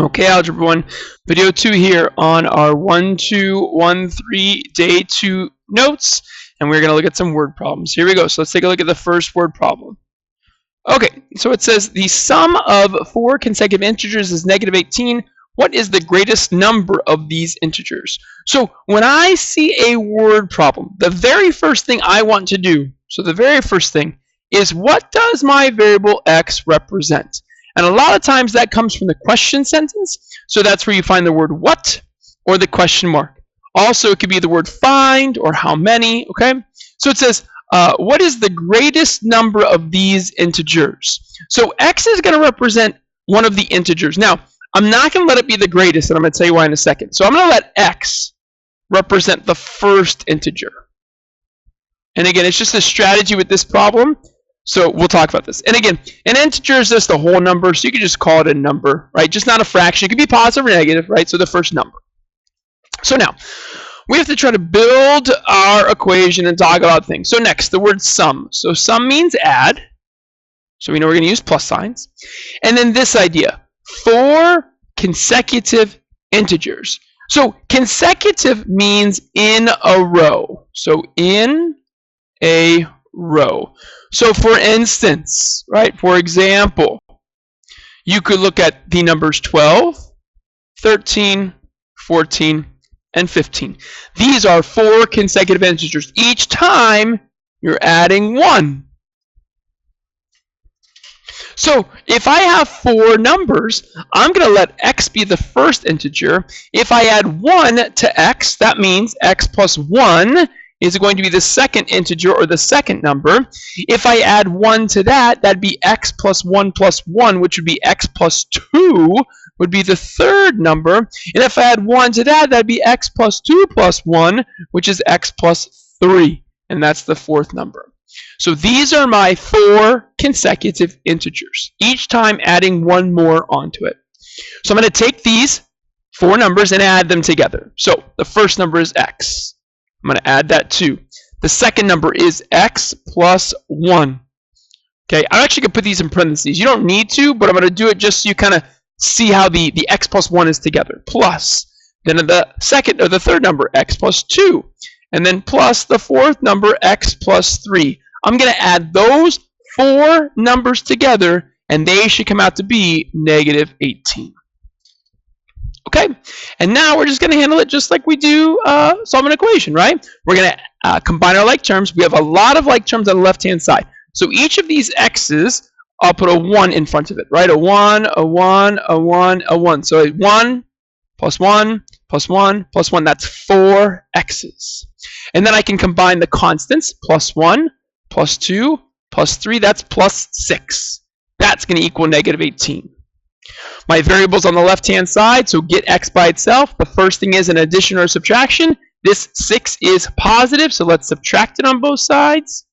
Okay, Algebra 1, Video 2 here on our 1-2-1-3 Day 2 notes, and we're going to look at some word problems. Here we go. So let's take a look at the first word problem. Okay, so it says the sum of 4 consecutive integers is negative 18. What is the greatest number of these integers? So when I see a word problem, the very first thing I want to do, is what does my variable x represent? And a lot of times that comes from the question sentence. So that's where you find the word what or the question mark. Also, it could be the word find or how many, okay? So it says, what is the greatest number of these integers? So x is going to represent one of the integers. Now, I'm not going to let it be the greatest, and I'm going to tell you why in a second. So I'm going to let x represent the first integer. And again, it's just a strategy with this problem. So we'll talk about this. And again, an integer is just a whole number, so you can just call it a number, right? Just not a fraction. It could be positive or negative, right? So the first number. So now, we have to try to build our equation and talk about things. So next, the word sum. So sum means add. So we know we're going to use plus signs. And then this idea, 4 consecutive integers. So consecutive means in a row. So in a row. So for instance, right, for example, you could look at the numbers 12, 13, 14, and 15. These are 4 consecutive integers. Each time you're adding 1. So if I have 4 numbers, I'm going to let x be the first integer. If I add 1 to x, that means x plus 1 is going to be the second integer or the second number. If I add 1 to that, that'd be x plus 1 plus 1, which would be x plus 2, would be the third number. And if I add 1 to that, that'd be x plus 2 plus 1, which is x plus 3. And that's the fourth number. So these are my 4 consecutive integers, each time adding 1 more onto it. So I'm going to take these 4 numbers and add them together. So the first number is x. I'm going to add that 2. The second number is x plus 1. Okay, I'm actually going to put these in parentheses. You don't need to, but I'm going to do it just so you kind of see how the x plus 1 is together. Plus, then the second or the third number, x plus 2. And then plus the fourth number, x plus 3. I'm going to add those 4 numbers together, and they should come out to be negative 18. Okay, and now we're just going to handle it just like we do solve an equation, right? We're going to combine our like terms. We have a lot of like terms on the left-hand side. So each of these x's, I'll put a 1 in front of it, right? A 1, a 1, a 1, a 1. So 1 plus 1 plus 1 plus 1. That's 4 x's. And then I can combine the constants, plus 1, plus 2, plus 3. That's plus 6. That's going to equal negative 18. My variables on the left-hand side, so get x by itself. The first thing is an addition or subtraction. This 6 is positive, so let's subtract it on both sides.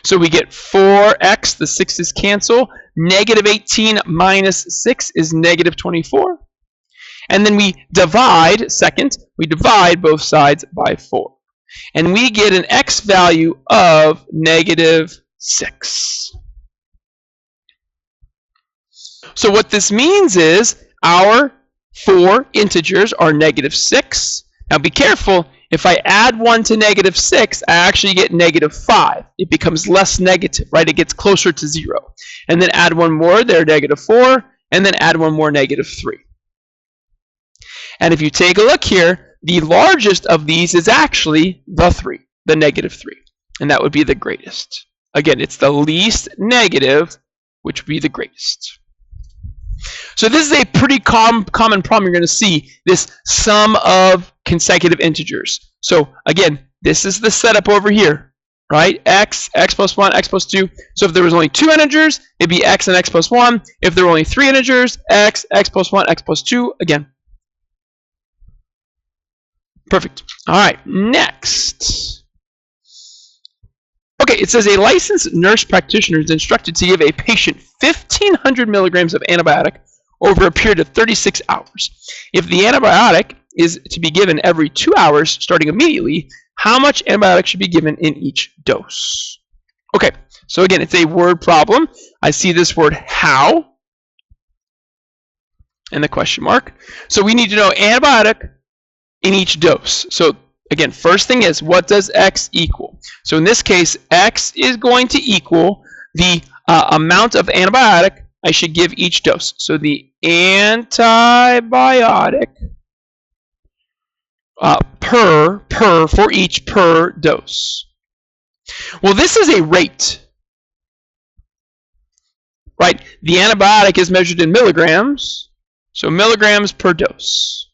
So we get 4x, the 6's cancel. Negative 18 minus 6 is negative 24. And then we divide, we divide both sides by 4. And we get an x value of negative 6. So what this means is our 4 integers are negative 6. Now be careful, if I add 1 to negative 6, I actually get negative 5. It becomes less negative, right? It gets closer to 0. And then add 1 more, they're negative 4, and then add 1 more, negative 3. And if you take a look here, the largest of these is actually the 3, the negative 3. And that would be the greatest. Again, it's the least negative, which would be the greatest. So this is a pretty common problem you're going to see, this sum of consecutive integers. So again, this is the setup over here, right? X plus 1, x plus 2. So if there was only 2 integers, it'd be x and x plus 1. If there were only 3 integers, x plus 1, x plus 2, again. Perfect. All right, next. Okay, it says a licensed nurse practitioner is instructed to give a patient 1,500 milligrams of antibiotic over a period of 36 hours. If the antibiotic is to be given every 2 hours starting immediately, how much antibiotic should be given in each dose? Okay, so again, it's a word problem. I see this word how. and the question mark. So we need to know antibiotic in each dose. So again, first thing is, what does X equal? So in this case, X is going to equal the amount of antibiotic I should give each dose. So the antibiotic for each per dose. Well, this is a rate, right? The antibiotic is measured in milligrams, so milligrams per dose.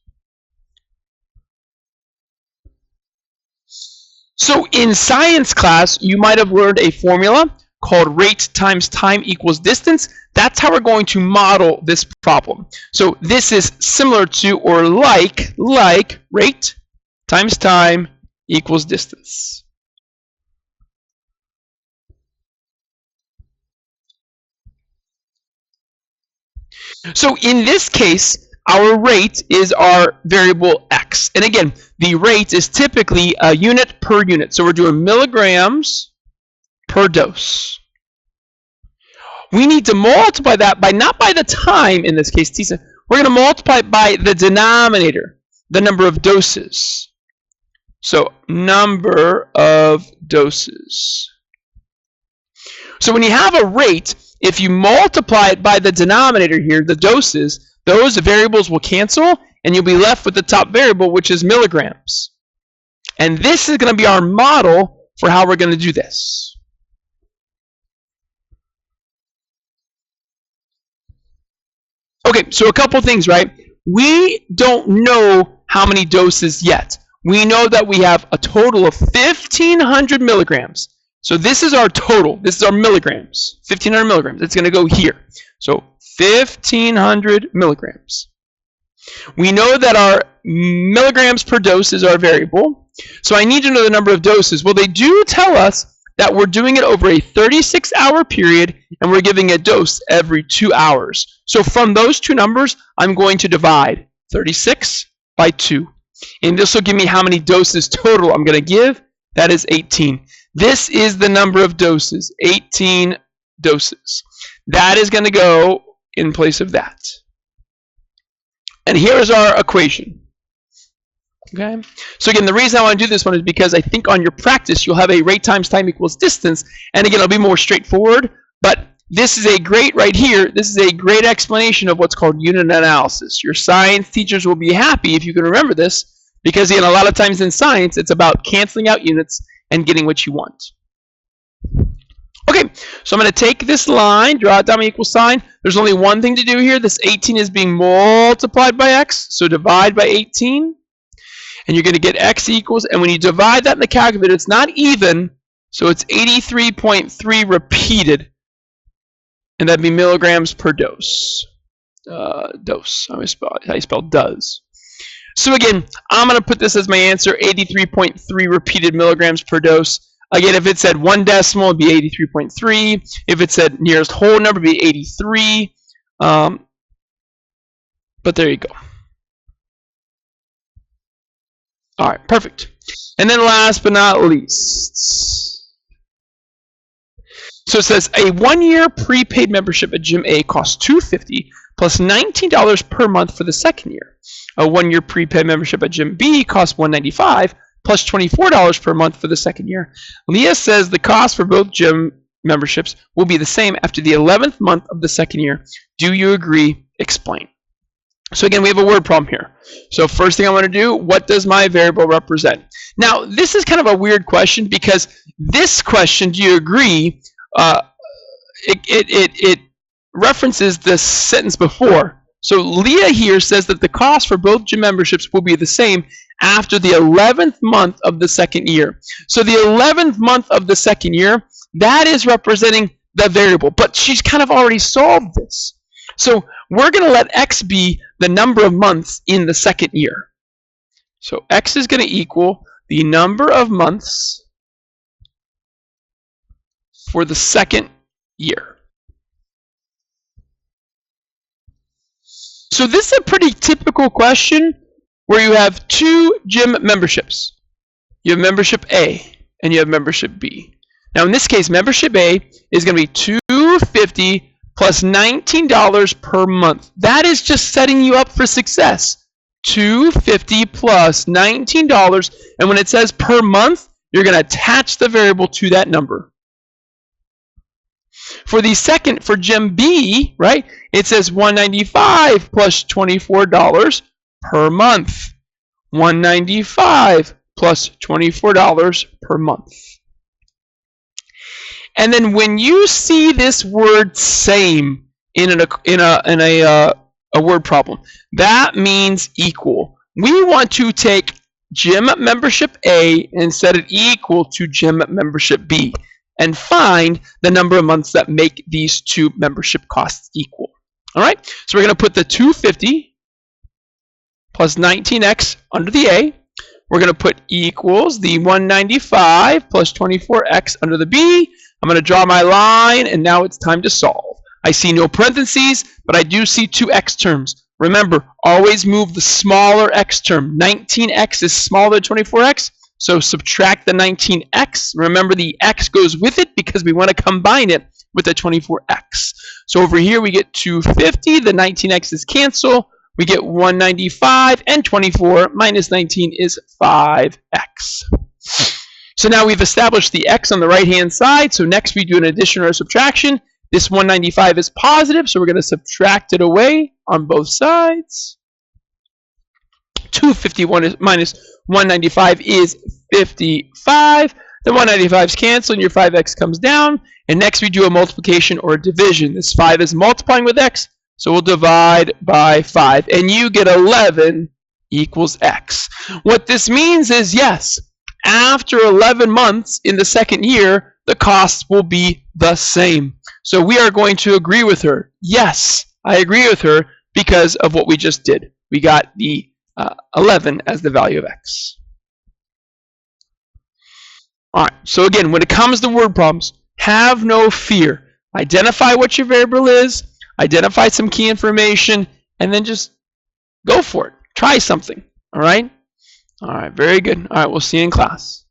So in science class, you might have learned a formula called rate times time equals distance. That's how we're going to model this problem. So this is similar to or like rate times time equals distance. So in this case, our rate is our variable X. And again, the rate is typically a unit per unit. So we're doing milligrams per dose. We need to multiply that by, not by the time in this case, Tisa, we're going to multiply it by the denominator, the number of doses. So number of doses. So when you have a rate, if you multiply it by the denominator here, the doses, those variables will cancel, and you'll be left with the top variable, which is milligrams. And this is going to be our model for how we're going to do this. Okay, so a couple things, right? We don't know how many doses yet. We know that we have a total of 1,500 milligrams. So this is our total. This is our milligrams. 1,500 milligrams. It's going to go here. So 1,500 milligrams. We know that our milligrams per dose is our variable. So I need to know the number of doses. Well, they do tell us that we're doing it over a 36-hour period, and we're giving a dose every 2 hours. So from those two numbers, I'm going to divide 36 by 2. And this will give me how many doses total I'm going to give. That is 18. This is the number of doses, 18 doses. That is going to go in place of that. And here is our equation. Okay. So again, the reason I want to do this one is because I think on your practice, you'll have a rate times time equals distance. And again, it'll be more straightforward. But this is a great, right here, this is a great explanation of what's called unit analysis. Your science teachers will be happy if you can remember this, because again, a lot of times in science, it's about canceling out units and getting what you want. Okay, so I'm going to take this line, draw it down my equal sign. There's only one thing to do here. This 18 is being multiplied by x, so divide by 18. And you're going to get x equals, and when you divide that in the calculator, it's not even, so it's 83.3 repeated. And that'd be milligrams per dose. Dose, how you spell does. So again, I'm going to put this as my answer, 83.3 repeated milligrams per dose. Again, if it said one decimal, it'd be 83.3. If it said nearest whole number, it'd be 83. But there you go. All right, perfect. And then last but not least, so it says a 1-year prepaid membership at Gym A costs $250 plus $19 per month for the second year. A 1-year prepaid membership at Gym B costs $195 plus $24 per month for the second year. Leah says the cost for both gym memberships will be the same after the 11th month of the second year. Do you agree? Explain. So again, we have a word problem here. So first thing I want to do, what does my variable represent? Now, this is kind of a weird question because this question, do you agree, it references the sentence before. So Leah here says that the cost for both gym memberships will be the same after the 11th month of the second year. So the 11th month of the second year, that is representing the variable. But she's kind of already solved this. So we're going to let x be the number of months in the second year. So x is going to equal the number of months for the second year. So this is a pretty typical question where you have two gym memberships. You have membership A and you have membership B. Now in this case, membership A is going to be $250 plus $19 per month. That is just setting you up for success. $250 plus $19, and when it says per month, you're going to attach the variable to that number. For the second, for gem B, right, it says $195 plus $24 per month. $195 plus $24 per month. And then when you see this word same in a word problem, that means equal. We want to take gym membership A and set it equal to gym membership B and find the number of months that make these two membership costs equal. All right, so we're going to put the 250 plus 19x under the A. We're going to put equals the 195 plus 24x under the B. I'm going to draw my line, and now it's time to solve. I see no parentheses, but I do see two x terms. Remember, always move the smaller x term. 19x is smaller than 24x, so subtract the 19x. Remember, the x goes with it because we want to combine it with the 24x. So over here, we get 250. The 19x's cancel. We get 195, and 24 minus 19 is 5x. So now we've established the x on the right-hand side. So next we do an addition or a subtraction. This 195 is positive, so we're going to subtract it away on both sides. 251 minus 195 is 55. The 195's cancel, and your 5x comes down. And next we do a multiplication or a division. This 5 is multiplying with x, so we'll divide by 5. And you get 11 equals x. What this means is, yes, after 11 months in the second year, the costs will be the same. So we are going to agree with her. Yes, I agree with her because of what we just did. We got the 11 as the value of x. All right, so again, when it comes to word problems, have no fear. Identify what your variable is, identify some key information, and then just go for it. Try something, all right? All right, very good. All right, we'll see you in class.